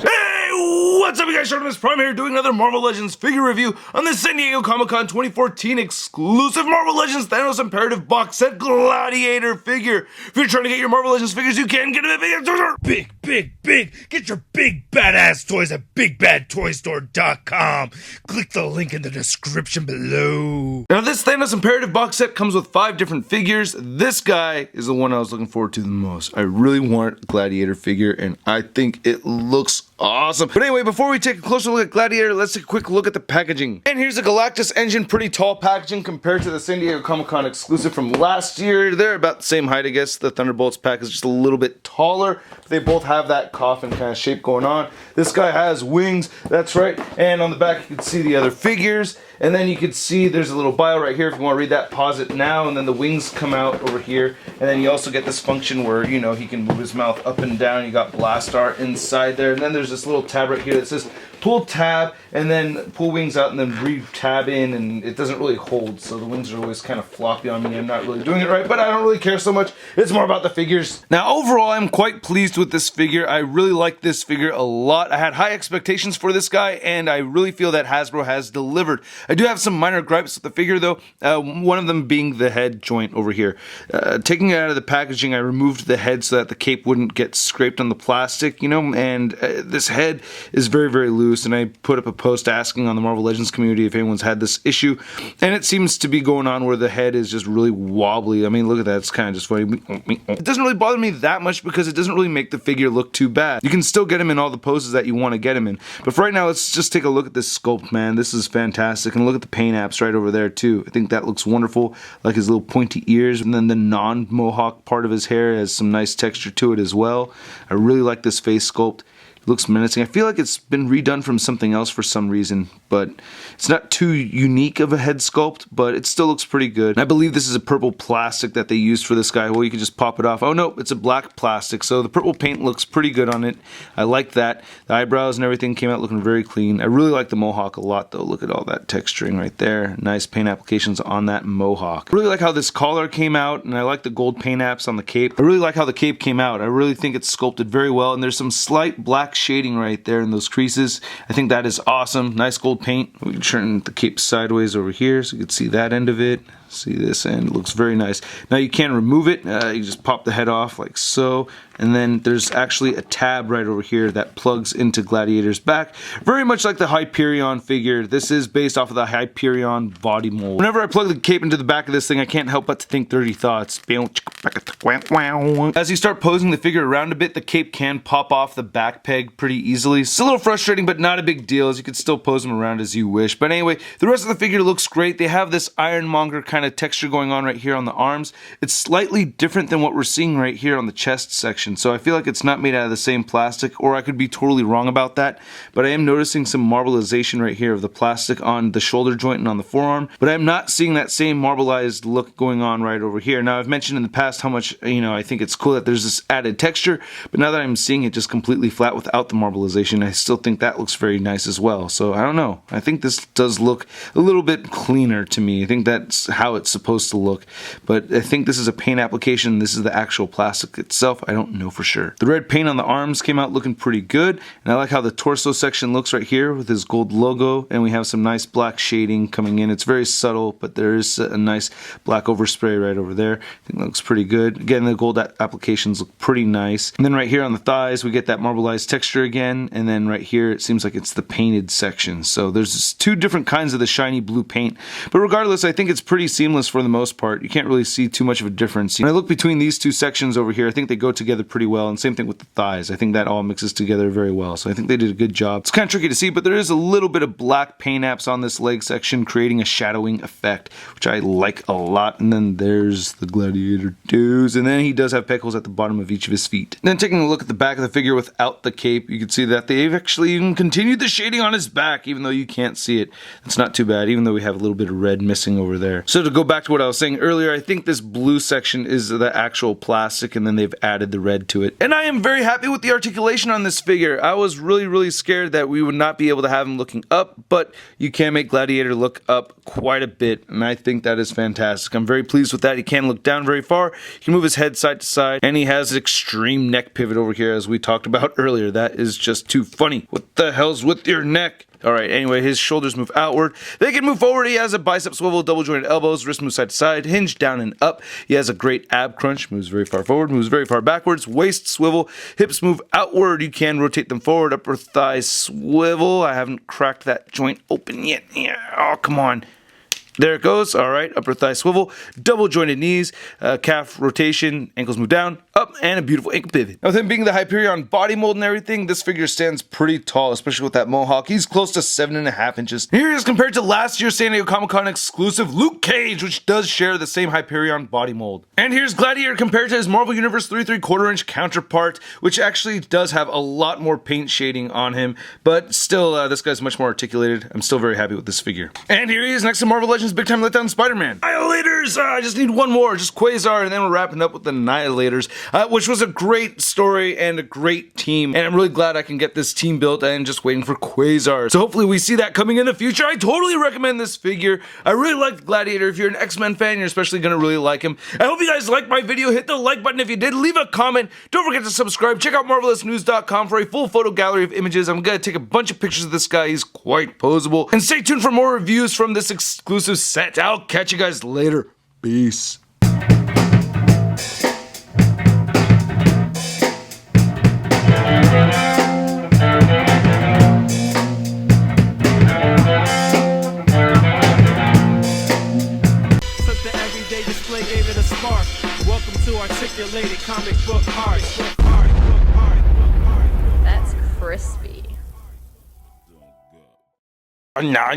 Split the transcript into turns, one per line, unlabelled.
Hey, what's up you guys, Artemis Prime here doing another Marvel Legends figure review on the San Diego Comic-Con 2014 exclusive Marvel Legends Thanos Imperative box set Gladiator figure. If you're trying to get your Marvel Legends figures, you can get them at big. Get your big badass toys at bigbadtoystore.com. Click the link in the description below. Now this Thanos Imperative box set comes with 5 different figures. This guy is the one I was looking forward to the most. I really want a Gladiator figure and I think it looks awesome. But anyway, before we take a closer look at Gladiator, let's take a quick look at the packaging. And here's the Galactus engine, pretty tall packaging compared to the San Diego Comic-Con exclusive from last year. They're about the same height, I guess. The Thunderbolts pack is just a little bit taller. They both have that coffin kind of shape going on. This guy has wings, that's right. And on the back you can see the other figures. And then you can see there's a little bio right here if you want to read that, pause it now. And then the wings come out over here. And then you also get this function where, you know, he can move his mouth up and down. You got blast art inside there. And then there's this little tab right here that says pull tab and then pull wings out and then re-tab in, and it doesn't really hold, so the wings are always kind of floppy on me. I'm not really doing it right, but I don't really care so much. It's more about the figures. Now overall, I'm quite pleased with this figure. I really like this figure a lot. I had high expectations for this guy, and I really feel that Hasbro has delivered. I do have some minor gripes with the figure though, one of them being the head joint over here. Taking it out of the packaging, I removed the head so that the cape wouldn't get scraped on the plastic, you know, and this head is very, very loose, and I put up a post asking on the Marvel Legends community if anyone's had this issue, and it seems to be going on where the head is just really wobbly. I mean, look at that, it's kind of just funny. It doesn't really bother me that much because it doesn't really make the figure look too bad. You can still get him in all the poses that you want to get him in. But for right now, let's just take a look at this sculpt, man. This is fantastic, and look at the paint apps right over there too. I think that looks wonderful, like his little pointy ears, and then the non-mohawk part of his hair has some nice texture to it as well. I really like this face sculpt. Looks menacing. I feel like it's been redone from something else for some reason, but it's not too unique of a head sculpt, but it still looks pretty good. And I believe this is a purple plastic that they used for this guy. Well, you can just pop it off. Oh no, it's a black plastic, so the purple paint looks pretty good on it. I like that. The eyebrows and everything came out looking very clean. I really like the mohawk a lot though. Look at all that texturing right there. Nice paint applications on that mohawk. I really like how this collar came out, and I like the gold paint apps on the cape. I really like how the cape came out. I really think it's sculpted very well, and there's some slight black shading right there in those creases. I think that is awesome. Nice gold paint. We can turn the cape sideways over here so you can see that end of it. See this end, it looks very nice. Now you can remove it. You just pop the head off like so, and then there's actually a tab right over here that plugs into Gladiator's back, very much like the Hyperion figure. This is based off of the Hyperion body mold. Whenever I plug the cape into the back of this thing, I can't help but to think dirty thoughts. As you start posing the figure around a bit, the cape can pop off the back peg pretty easily. It's a little frustrating, but not a big deal, as you can still pose them around as you wish. But anyway, the rest of the figure looks great. They have this Ironmonger kind of texture going on right here on the arms. It's slightly different than what we're seeing right here on the chest section, so I feel like it's not made out of the same plastic, or I could be totally wrong about that, but I am noticing some marbleization right here of the plastic on the shoulder joint and on the forearm, but I'm not seeing that same marbleized look going on right over here. Now, I've mentioned in the past how much, you know, I think it's cool that there's this added texture, but now that I'm seeing it just completely flat without the marbleization, I still think that looks very nice as well. So I don't know, I think this does look a little bit cleaner to me. I think that's how it's supposed to look, but I think this is a paint application. This is the actual plastic itself. I don't know for sure. The red paint on the arms came out looking pretty good, and I like how the torso section looks right here with his gold logo, and we have some nice black shading coming in. It's very subtle, but there is a nice black overspray right over there. I think that looks pretty good. Again, the gold applications look pretty nice. And then right here on the thighs, we get that marbleized texture again, and then right here, it seems like it's the painted section. So there's just 2 different kinds of the shiny blue paint, but regardless, I think it's pretty seamless for the most part. You can't really see too much of a difference. When I look between these 2 sections over here, I think they go together pretty well, and same thing with the thighs. I think that all mixes together very well, so I think they did a good job. It's kind of tricky to see, but there is a little bit of black paint apps on this leg section, creating a shadowing effect, which I like a lot. And then there's the Gladiator dudes, and then he does have pectacles at the bottom of each of his feet. And then taking a look at the back of the figure without the cape, you can see that they've actually even continued the shading on his back, even though you can't see it. It's not too bad, even though we have a little bit of red missing over there. So to go back to what I was saying earlier, I think this blue section is the actual plastic, and then they've added the red red to it. And I am very happy with the articulation on this figure. I was really scared that we would not be able to have him looking up, but you can make Gladiator look up quite a bit, and I think that is fantastic. I'm very pleased with that. He can look down very far, he can move his head side to side, and he has an extreme neck pivot over here as we talked about earlier. That is just too funny. What the hell's with your neck? Alright, anyway, his shoulders move outward. They can move forward. He has a bicep swivel, double jointed elbows, wrist moves side to side, hinge down and up. He has a great ab crunch, moves very far forward, moves very far backwards, waist swivel, hips move outward. You can rotate them forward, upper thigh swivel. I haven't cracked that joint open yet. Yeah. Oh, come on. There it goes. All right, upper thigh swivel, double jointed knees, calf rotation, ankles move down, up, and a beautiful ankle pivot. Now, with him being the Hyperion body mold and everything, this figure stands pretty tall, especially with that mohawk. He's close to 7.5 inches. Here he is compared to last year's San Diego Comic-Con exclusive Luke Cage, which does share the same Hyperion body mold. And here's Gladiator compared to his Marvel Universe 3¾ inch counterpart, which actually does have a lot more paint shading on him, but still, this guy's much more articulated. I'm still very happy with this figure. And here he is next to Marvel Legends Big Time Letdown Spider-Man. Annihilators! I just need one more, just Quasar, and then we're wrapping up with the Annihilators, which was a great story and a great team, and I'm really glad I can get this team built and just waiting for Quasar. So hopefully we see that coming in the future. I totally recommend this figure. I really like Gladiator. If you're an X-Men fan, you're especially gonna really like him. I hope you guys liked my video. Hit the like button if you did. Leave a comment. Don't forget to subscribe. Check out MarvelousNews.com for a full photo gallery of images. I'm gonna take a bunch of pictures of this guy. He's quite posable. And stay tuned for more reviews from this exclusive set. I'll catch you guys later. Peace.
Gave it a spark. Welcome to Articulated Comic Book Art.
That's crispy.
Nah.